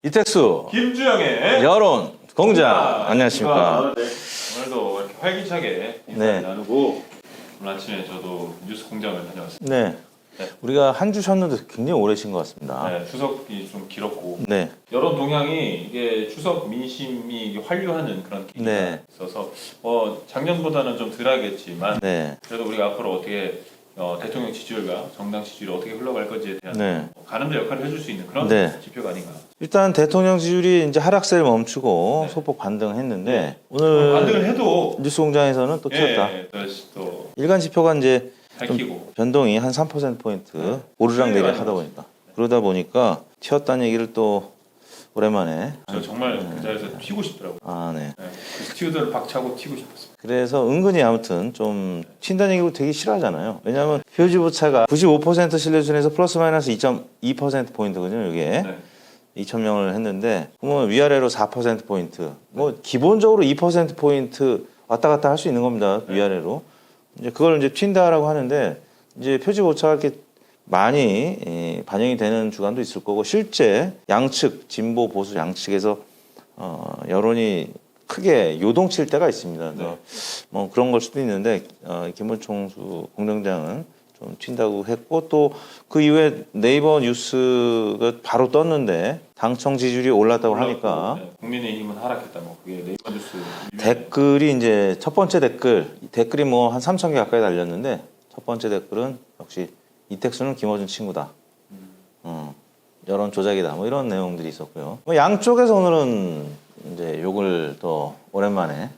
이택수 김주영의 여론 공장 안녕하십니까. 네. 오늘도 이렇게 활기차게 인사 네. 나누고 오늘 아침에 저도 뉴스 공장을 다녀왔습니다. 네. 네. 우리가 한 주 쉬었는데 굉장히 오래 쉰 것 같습니다. 네, 추석이 좀 길었고 네. 여론 동향이 이게 추석 민심이 이게 환류하는 그런 기미가 네. 있어서 작년보다는 좀 덜하겠지만 네. 그래도 우리가 앞으로 어떻게 대통령 지지율과 정당 지지율이 어떻게 흘러갈 건지에 대한 네. 가늠제 역할을 해줄 수 있는 그런 네. 지표가 아닌가. 일단 대통령 지지율이 이제 하락세를 멈추고 네. 소폭 반등했는데 네. 오늘 반등을 해도 뉴스 공장에서는 또 튀었다. 다시 또 일간 지표가 이제 밝히고 변동이 한 3%포인트 오르락 내리락 하다 보니까 그러다 보니까 튀었다는 얘기를 또 오랜만에 저 정말 그 자리에서 튀고 싶더라고요. 네. 그 스튜디오를 박차고 튀고 싶었어요. 그래서 은근히 아무튼 좀 튄다는 얘기를 되게 싫어하잖아요. 왜냐하면 표지부차가 95% 신뢰순에서 플러스 마이너스 2.2%포인트거든요. 이게 네. 2,000명을 했는데 그러면 위아래로 4%포인트 뭐 기본적으로 2%포인트 왔다 갔다 할 수 있는 겁니다. 위아래로. 이제 그걸 이제 튄다라고 하는데 이제 표지오차가 이렇게 많이 반영이 되는 주간도 있을 거고 실제 양측 진보 보수 양측에서 여론이 크게 요동칠 때가 있습니다. 그래서 뭐 그런 걸 수도 있는데 김문총수 공장장은 좀 튄다고 했고 또 그 이후에 네이버 뉴스가 바로 떴는데 당청 지지율이 올랐다고 하니까 네. 국민의힘은 하락했다. 뭐 그게 네이버 뉴스 댓글이 이제 첫 번째 댓글이 뭐 한 3,000개 가까이 달렸는데 첫 번째 댓글은 역시 이택수는 김어준 친구다. 여론 조작이다. 뭐 이런 내용들이 있었고요. 뭐 양쪽에서 오늘은 이제 욕을 더 오랜만에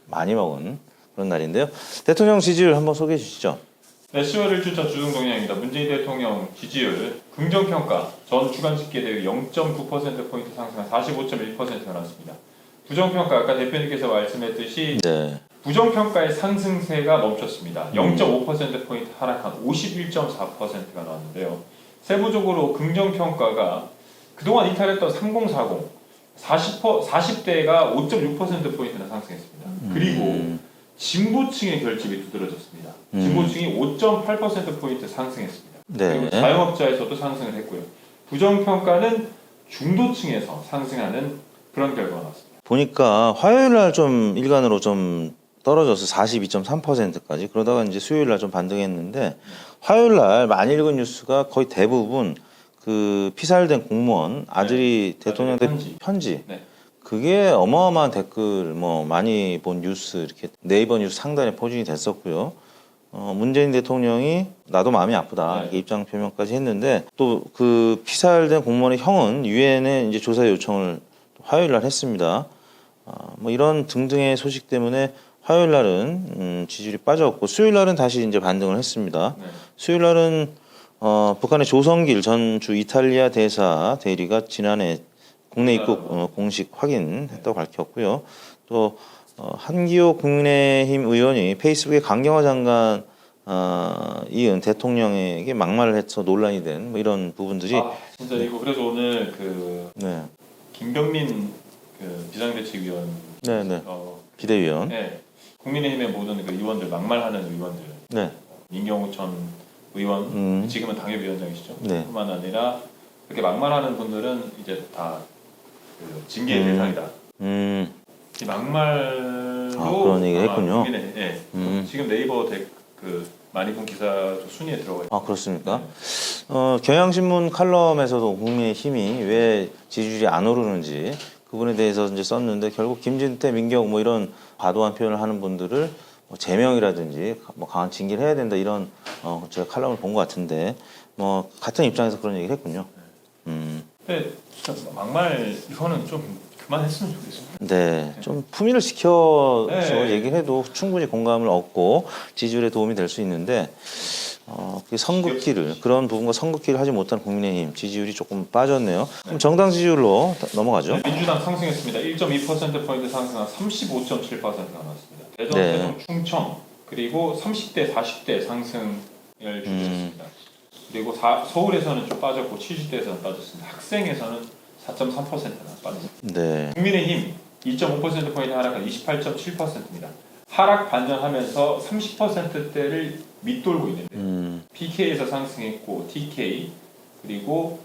많이 먹은 그런 날인데요. 대통령 지지율 한번 소개해 주시죠. 네, 10월 1주차 주중 동향입니다. 문재인 대통령 지지율 긍정평가 전 주간 집계 대비 0.9%포인트 상승한 45.1%가 나왔습니다. 부정평가 아까 대표님께서 말씀했듯이 네. 부정평가의 상승세가 멈췄습니다. 0.5%포인트 하락한 51.4%가 나왔는데요. 세부적으로 긍정평가가 그동안 이탈했던 3040, 40대가 5.6%포인트나 상승했습니다. 그리고 진보층의 결집이 두드러졌습니다. 진보층이 5.8%포인트 상승했습니다. 네. 그리고 자영업자에서도 상승을 했고요. 부정평가는 중도층에서 상승하는 그런 결과가 나왔습니다. 보니까 화요일 날 좀 일간으로 좀 떨어져서 42.3%까지 그러다가 이제 수요일 날 좀 반등했는데 화요일 날 많이 읽은 뉴스가 거의 대부분 그 피살된 공무원 아들이 대통령 편지 네. 그게 어마어마한 댓글 뭐 많이 본 뉴스 이렇게 네이버 뉴스 상단에 포진이 됐었고요. 문재인 대통령이 나도 마음이 아프다 이렇게 입장 표명까지 했는데 또 그 피살된 공무원의 형은 유엔에 이제 조사 요청을 화요일 날 했습니다. 뭐 이런 등등의 소식 때문에 화요일 날은 지지율이 빠졌고 수요일 날은 다시 이제 반등을 했습니다. 수요일 날은 북한의 조성길 전 주 이탈리아 대사 대리가 지난해 국내 입국 공식 확인했다고 밝혔고요. 또 한기호 국민의힘 의원이 페이스북에 강경화 장관 이은 대통령에게 막말을 해서 논란이 된 뭐 이런 부분들이 진짜 이거 그래서 오늘 네. 김병민 그 비상대책위원 네네 비대위원 국민의힘의 모든 그 의원들 막말하는 의원들 네. 민경우 전 의원 지금은 당협위원장이시죠. 뿐만 아니라 그렇게 막말하는 분들은 이제 다 그 징계의 대상이다. 이 막말로 그런 얘기를 했군요. 지금 네이버 그 많이 본 기사 순위에 들어가 있어요. 그렇습니까? 경향신문 칼럼에서도 국민의힘이 왜 지지율이 안 오르는지 그분에 대해서 이제 썼는데 결국 김진태, 민경우 뭐 이런 과도한 표현을 하는 분들을 뭐 제명이라든지 뭐 강한 징계를 해야 된다 이런 제가 칼럼을 본 것 같은데 뭐 같은 입장에서 그런 얘기를 했군요. 근데 진짜 막말 이거는 좀 그만했으면 좋겠습니다. 네, 좀 품위를 지켜서 얘기를 해도 충분히 공감을 얻고 지지율에 도움이 될 수 있는데 그 선긋기를 그런 부분과 선긋기를 하지 못한 국민의힘 지지율이 조금 빠졌네요. 그럼 정당 지지율로 넘어가죠. 민주당 상승했습니다. 1.2%포인트 상승한 35.7%가 나왔습니다. 대전, 대전, 충청 그리고 30대, 40대 상승을 주셨습니다. 그리고 서울에서는 좀 빠졌고 70대에서는 빠졌습니다. 학생에서는 4.3%나 빠졌습니다. 네. 국민의힘 2.5%포인트 하락한 28.7%입니다. 하락 반전하면서 30%대를 밑돌고 있는데 PK에서 상승했고 TK 그리고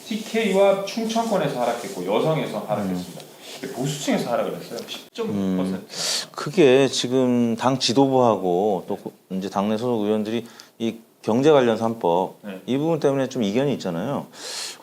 TK와 충청권에서 하락했고 여성에서 하락했습니다. 보수층에서 하락을 했어요. 10.9%. 그게 지금 당 지도부하고 또 이제 당내 소속 의원들이 이 경제 관련 3법 네. 이 부분 때문에 좀 이견이 있잖아요.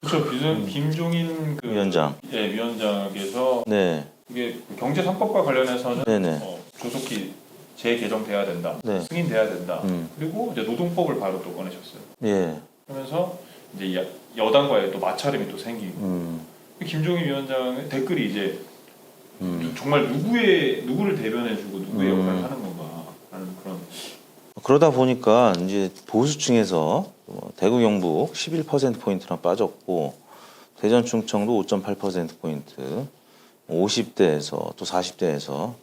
그렇죠. 김종인 그 위원장. 예, 위원장께서 네. 이게 경제 3법과 관련해서는 네네. 조속히 재개정돼야 된다, 네. 승인돼야 된다. 그리고 이제 노동법을 바로 또 꺼내셨어요. 예. 그러면서 이제 여당과의 또 마찰음이 또 생기고 김종인 위원장의 댓글이 이제 정말 누구를 대변해주고 누구의 역할을 하는 건가라는 그런. 그러다 보니까 이제 보수층에서 대구 경북 11%포인트나 빠졌고 대전 충청도 5.8%포인트 50대에서 또 40대에서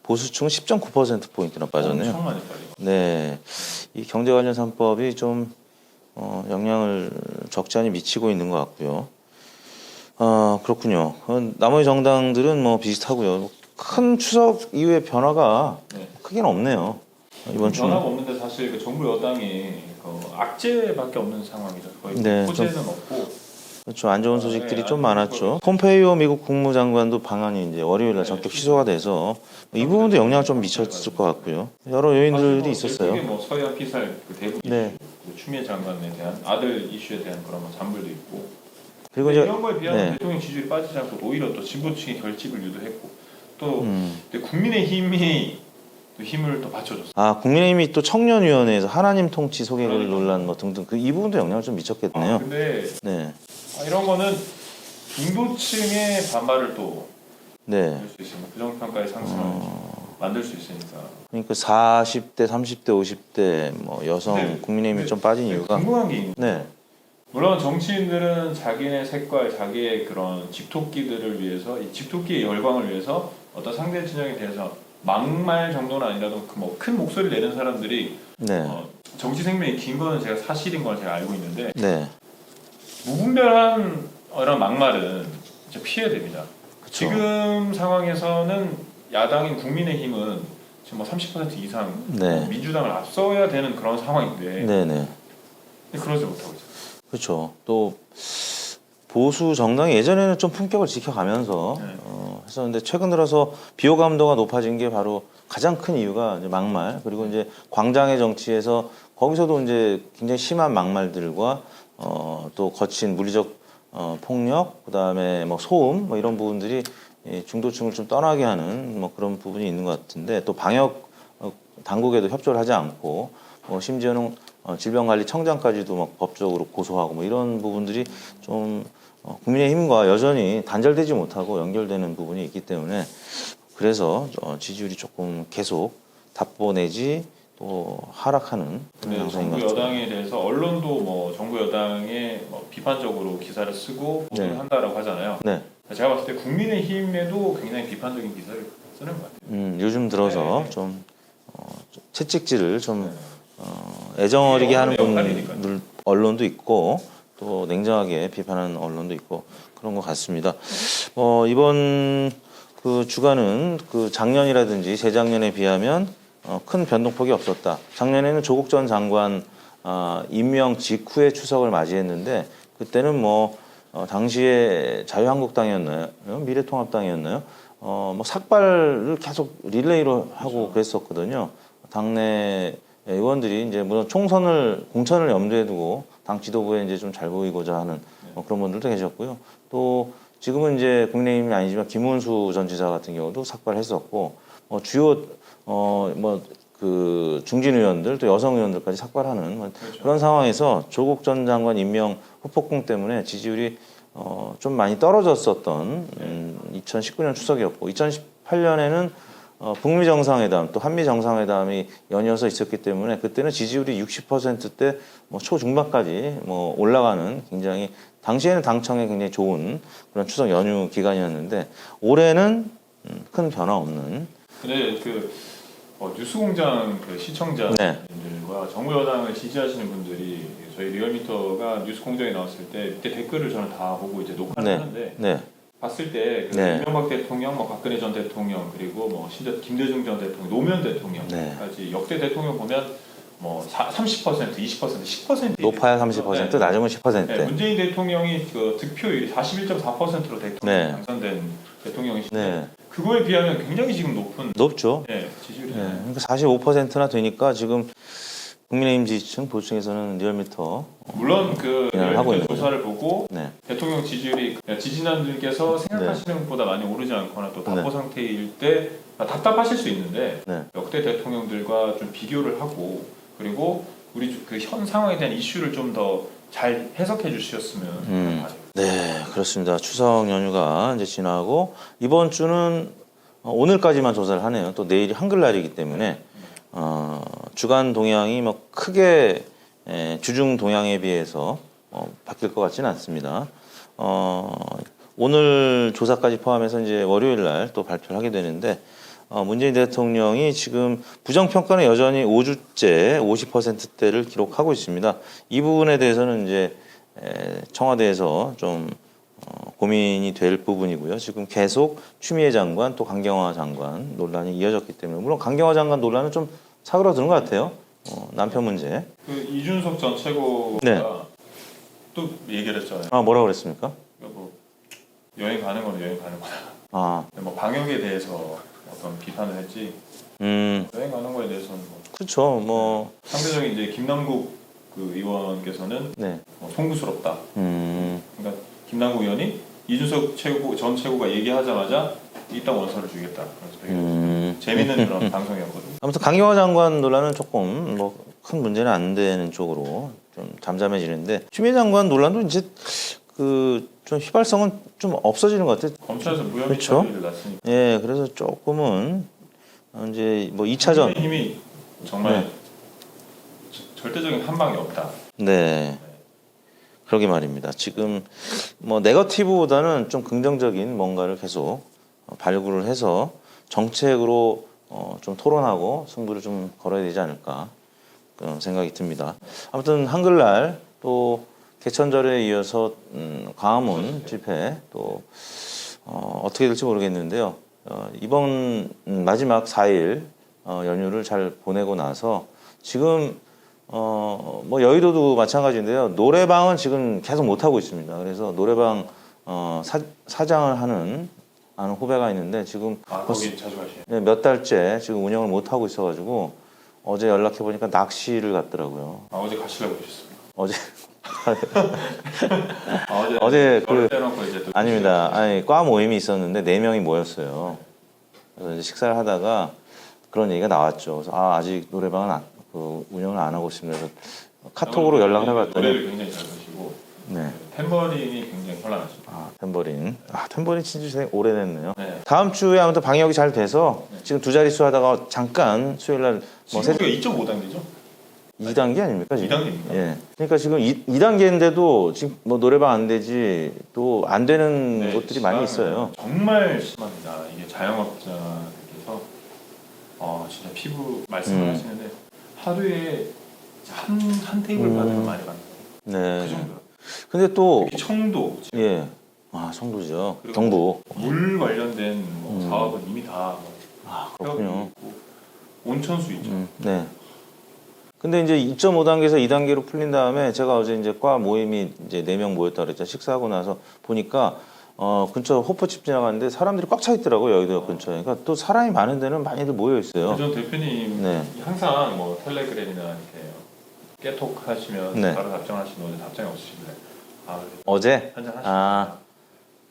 보수층은 10.9%포인트나 빠졌네요. 엄청 많이 빠져요. 네. 이 경제 관련 3법이 좀 영향을 적지 않게 미치고 있는 것 같고요. 그렇군요. 나머지 정당들은 뭐 비슷하고요. 큰 추석 이후의 변화가 네. 크게는 없네요. 이번 주는. 변화가 없는데 사실 그 정부 여당이 그 악재밖에 없는 상황이죠. 거의 네, 호재는 없고. 그렇죠. 안 좋은 소식들이 네, 좀 안 좋은 많았죠. 폼페이오 미국 국무장관도 방한이 이제 월요일 날 전격 취소가 돼서 이 부분도 영향을 좀 미쳤을 것 같고요. 여러 요인들이 있었어요. 이게 뭐 서해안 피살 그 대북 네. 이슈, 그 추미애 장관에 대한 아들 이슈에 대한 그런 뭐 잔불도 있고. 그리고 이제 이런 거에 비하면 네. 대통령 지지율이 빠지지 않고 오히려 또 진보층의 결집을 유도했고 또 국민의힘이 또 힘을 또 받쳐줬어요. 국민의힘이 또 청년위원회에서 하나님 통치 소개글 논란 뭐 등등 이 부분도 영향을 좀 미쳤겠네요. 근데 네. 이런 거는 중도층의 반발을 또 네. 할 수 있습니다. 부정평가의 상승을 만들 수 있으니까. 그러니까 40대, 30대, 50대 뭐 여성 네. 국민의힘이 좀 빠진 이유가 궁금한 게 있는데 네. 물론 정치인들은 자기네 색깔, 자기의 그런 집토끼들을 위해서 이 집토끼의 열광을 위해서 어떤 상대 진영에 대해서 막말 정도는 아니라도 뭐 큰 목소리를 내는 사람들이 네. 정치 생명이 긴 거는 제가 사실인 걸 제가 알고 있는데 네. 무분별한 이런 막말은 진짜 피해야 됩니다. 그쵸. 지금 상황에서는 야당인 국민의힘은 지금 뭐 30% 이상 네. 민주당을 앞서야 되는 그런 상황인데 네네. 그러지 못하고 있어요. 그렇죠. 또 보수 정당이 예전에는 좀 품격을 지켜가면서 네. 했었는데 최근 들어서 비호감도가 높아진 게 바로 가장 큰 이유가 이제 막말 그리고 이제 광장의 정치에서 거기서도 이제 굉장히 심한 막말들과 또 거친 물리적 폭력 그다음에 뭐 소음 뭐 이런 부분들이 이 중도층을 좀 떠나게 하는 뭐 그런 부분이 있는 것 같은데 또 방역 당국에도 협조를 하지 않고 뭐 심지어는 질병관리청장까지도 막 법적으로 고소하고 뭐 이런 부분들이 좀 국민의힘과 여전히 단절되지 못하고 연결되는 부분이 있기 때문에 그래서 지지율이 조금 계속 답보 내지 또 하락하는 그런 네, 양상인 것 정부 같아요. 여당에 대해서 언론도 뭐 정부 여당에 뭐 비판적으로 기사를 쓰고 보도를 네. 한다라고 하잖아요. 네. 제가 봤을 때 국민의힘에도 굉장히 비판적인 기사를 쓰는 것 같아요. 요즘 들어서 네. 좀 채찍질을 좀 네. 애정어리게 하는 이게 언론의 역할이니까요. 분들 언론도 있고 또 냉정하게 비판하는 언론도 있고 그런 것 같습니다. 이번 그 주간은 그 작년이라든지 재작년에 비하면 큰 변동폭이 없었다. 작년에는 조국 전 장관 임명 직후에 추석을 맞이했는데 그때는 뭐 당시에 자유한국당이었나요? 미래통합당이었나요? 뭐 삭발을 계속 릴레이로 하고 그렇죠. 그랬었거든요. 당내 의원들이 이제 물론 공천을 염두에 두고 당 지도부에 이제 좀 잘 보이고자 하는 그런 분들도 계셨고요. 또 지금은 이제 국민의힘이 아니지만 김문수 전 지사 같은 경우도 삭발했었고 주요 그 중진 의원들 또 여성 의원들까지 삭발하는 그렇죠. 그런 상황에서 조국 전 장관 임명 후폭풍 때문에 지지율이 좀 많이 떨어졌었던 2019년 추석이었고 2018년에는 북미 정상회담 또 한미 정상회담이 연이어서 있었기 때문에 그때는 지지율이 60%대 초중반까지 올라가는 굉장히 당시에는 당청에 굉장히 좋은 그런 추석 연휴 기간이었는데 올해는 큰 변화 없는. 근데 뉴스공장 그 시청자분들과 네. 정부 여당을 지지하시는 분들이 저희 리얼미터가 뉴스공장에 나왔을 때 밑에 댓글을 저는 다 보고 이제 녹화를 하는데 네. 봤을 때 이명박 대통령, 박근혜 전 대통령 그리고 심지어 김대중 전 대통령, 노무현 대통령까지 역대 대통령 보면 뭐 30%, 20%, 10% 높아야 30%, 낮으면 10%. 네, 문재인 대통령이 그 득표율이 41.4%로 대통령 네. 당선된 대통령이신데 네. 그거에 비하면 굉장히 지금 높은 높죠. 네, 네. 지지율이잖아요. 그러니까 45%나 되니까 지금 국민의힘 지지층 보수층에서는 리얼미터 물론 그 그냥 하고 열혈 있는 조사를 보고 네. 대통령 지지율이 지지자들께서 생각하시는 것보다 많이 오르지 않거나 또 답보 네. 상태일 때 답답하실 수 있는데 네. 역대 대통령들과 좀 비교를 하고 그리고 우리 그 현 상황에 대한 이슈를 좀 더 잘 해석해 주셨으면 바래요. 네, 그렇습니다. 추석 연휴가 이제 지나고 이번 주는 오늘까지만 조사를 하네요. 또 내일이 한글날이기 때문에 주간 동향이 뭐 크게 주중 동향에 비해서 바뀔 것 같지는 않습니다. 오늘 조사까지 포함해서 이제 월요일 날 또 발표를 하게 되는데 문재인 대통령이 지금 부정평가는 여전히 5주째 50%대를 기록하고 있습니다. 이 부분에 대해서는 이제 청와대에서 좀 고민이 될 부분이고요. 지금 계속 추미애 장관 또 강경화 장관 논란이 이어졌기 때문에 물론 강경화 장관 논란은 좀 사그러드는 것 같아요. 남편 문제. 그 이준석 전 최고가 네. 또 얘기를 했잖아요. 뭐라고 그랬습니까? 뭐 여행 가는 거는 여행 가는 거다. 아, 뭐 방역에 대해서 어떤 비판을 했지. 여행 가는 거에 대해서는 뭐 그렇죠. 뭐, 상대적인 이제 김남국 그 의원께서는 네. 송구스럽다. 그러니까 김남국 의원이 이준석 전 최고가 얘기하자마자 이딴 원서를 주겠다. 그래서 되게 재밌는 그런 방송이었거든요. 아무튼 강경화 장관 논란은 조금 뭐 큰 문제는 안 되는 쪽으로 좀 잠잠해지는데 추미애 장관 논란도 이제 그 좀 휘발성은 좀 없어지는 것 같아요. 검찰에서 무혐의 그렇죠? 처리를 났으니까. 예, 그래서 조금은 이제 뭐 2차전. 힘이 정말 네. 절대적인 한 방이 없다. 네. 그러게 말입니다. 지금 뭐 네거티브보다는 좀 긍정적인 뭔가를 계속 발굴을 해서 정책으로 좀 토론하고 승부를 좀 걸어야 되지 않을까 그런 생각이 듭니다. 아무튼 한글날 또 개천절에 이어서 광화문 집회 또 어떻게 될지 모르겠는데요. 이번 마지막 4일 연휴를 잘 보내고 나서 지금 뭐 여의도도 마찬가지인데요. 노래방은 지금 계속 못 하고 있습니다. 그래서 노래방 사장을 하는 아는 후배가 있는데 지금 거기 자주 가시네요. 네, 몇 달째 지금 운영을 못 하고 있어가지고 어제 연락해 보니까 낚시를 갔더라고요. 어제 가시려고 하셨어요. 어제 어제 그 빼놓고 이제 또 아닙니다. 아니 과 모임이 있었는데 4명이 모였어요. 그래서 이제 식사를 하다가 그런 얘기가 나왔죠. 그래서 아직 노래방은 운영을 안 하고 있습니다. 그래서 카톡으로 연락을 해봤더니 노래를 굉장히 잘 부르시고 네. 템버린이 굉장히 현란하십니다. 템버린. 템버린 친지 되게 오래됐네요. 네. 다음 주에 아무튼 방역이 잘 돼서 지금 2자릿수 하다가 잠깐 수요일 날 뭐 지금 우리가 2.5단계죠? 2단계 아닙니까? 지금? 2단계입니까? 예. 그러니까 지금 2단계인데도 지금 뭐 노래방 안 되지 또 안 되는 곳들이 많이 있어요. 정말 심합니다. 이게 자영업자들께서 진짜 피부 말씀을 하시는데 하루에 한 테이블 받으면 많이 받는 네. 그 정도. 근데 또 특히 청도 지금 예. 청도죠. 그리고 경북. 물 관련된 뭐 사업은 이미 다 그렇군요. 있고 온천수 있죠. 네. 근데 이제 2.5단계에서 2단계로 풀린 다음에 제가 어제 이제 과 모임이 이제 4명 모였다 그랬죠. 식사하고 나서 보니까 근처 호프집 지나갔는데 사람들이 꽉 차 있더라고요. 여의도 근처에. 그러니까 또 사람이 많은 데는 많이들 모여 있어요. 전 대표님 네. 항상 뭐 텔레그램이나 이렇게 깨톡 하시면 네. 바로 답장하시면 답장이 없으신데 어제? 한잔 하시죠.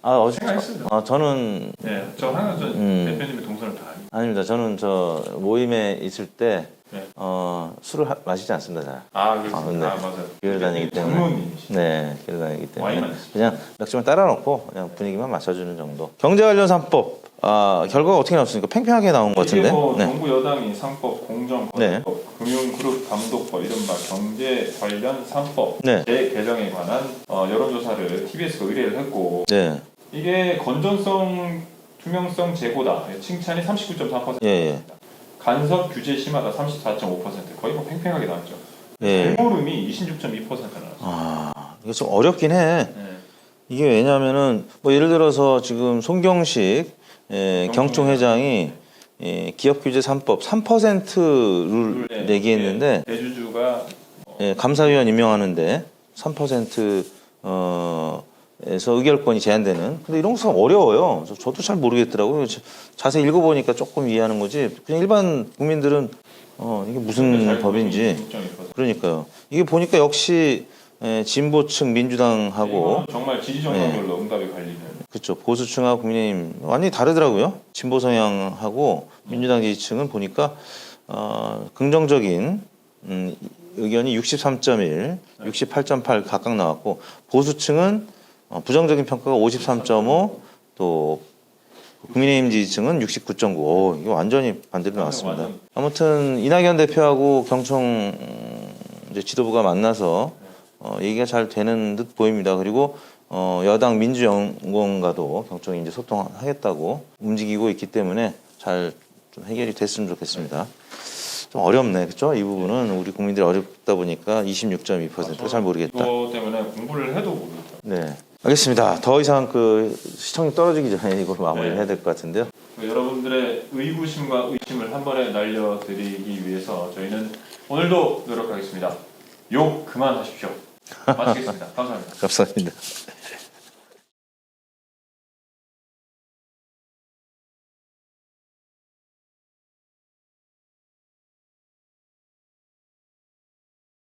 어제 생각했습니다. 저는 네, 저 항상 대표님의 동선을 다 압니다. 아닙니다. 저는 저 모임에 있을 때 네. 술을 마시지 않습니다. 잘. 그렇습니다. 네. 맞아요. 교회를 다니기 때문에. 장모님이시죠. 네, 교회를 다니기 때문에 와인만 있어요. 그냥 맥주만 따라놓고 그냥 분위기만 맞춰주는 정도. 경제 관련 3법 결과가 어떻게 나왔습니까? 팽팽하게 나온 것 같은데. 이게 뭐 네. 정부 여당이 상법, 공정거래법, 금융그룹감독법, 이른바 경제 관련 3법 네. 재개정에 관한 여론조사를 TBS가 의뢰를 했고 네. 이게 건전성, 투명성 제고다. 칭찬이 39.3%. 예. 간섭 규제 심하다 34.5%. 거의 뭐 팽팽하게 나왔죠. 예. 발모름이 26.2% 나왔어요. 이게 좀 어렵긴 해. 네. 이게 왜냐하면은 뭐 예를 들어서 지금 송경식 경총 회장이 기업규제 3법 3%를 내기했는데 대주주가 감사위원 임명하는데 3% 에서 의결권이 제한되는. 근데 이런 거 어려워요. 저도 잘 모르겠더라고요. 자세히 읽어보니까 조금 이해하는 거지. 그냥 일반 국민들은 이게 무슨 법인지. 그러니까요. 이게 보니까 역시 진보층 민주당하고 정말 지지 정당별로 응답이 갈리는. 그렇죠. 보수층하고 국민의힘 완전히 다르더라고요. 진보 성향하고 민주당 지지층은 보니까 긍정적인 의견이 63.1, 68.8 각각 나왔고 보수층은 부정적인 평가가 53.5, 또 국민의힘 지지층은 69.9. 이게 완전히 반대로 나왔습니다. 아무튼 이낙연 대표하고 경청 이제 지도부가 만나서 얘기가 잘 되는 듯 보입니다. 그리고 여당 민주연구원과도 경청이 이제 소통하겠다고 움직이고 있기 때문에 잘 좀 해결이 됐으면 좋겠습니다. 좀 어렵네, 그렇죠? 이 부분은 우리 국민들이 어렵다 보니까 26.2%가 잘 모르겠다. 이거 때문에 공부를 해도 모르겠다. 네, 알겠습니다. 더 이상 그 시청률 떨어지기 전에 이걸 마무리를 해야 될 것 같은데요. 여러분들의 의구심과 의심을 한 번에 날려드리기 위해서 저희는 오늘도 노력하겠습니다. 욕 그만하십시오. 마치겠습니다. 감사합니다. 감사합니다.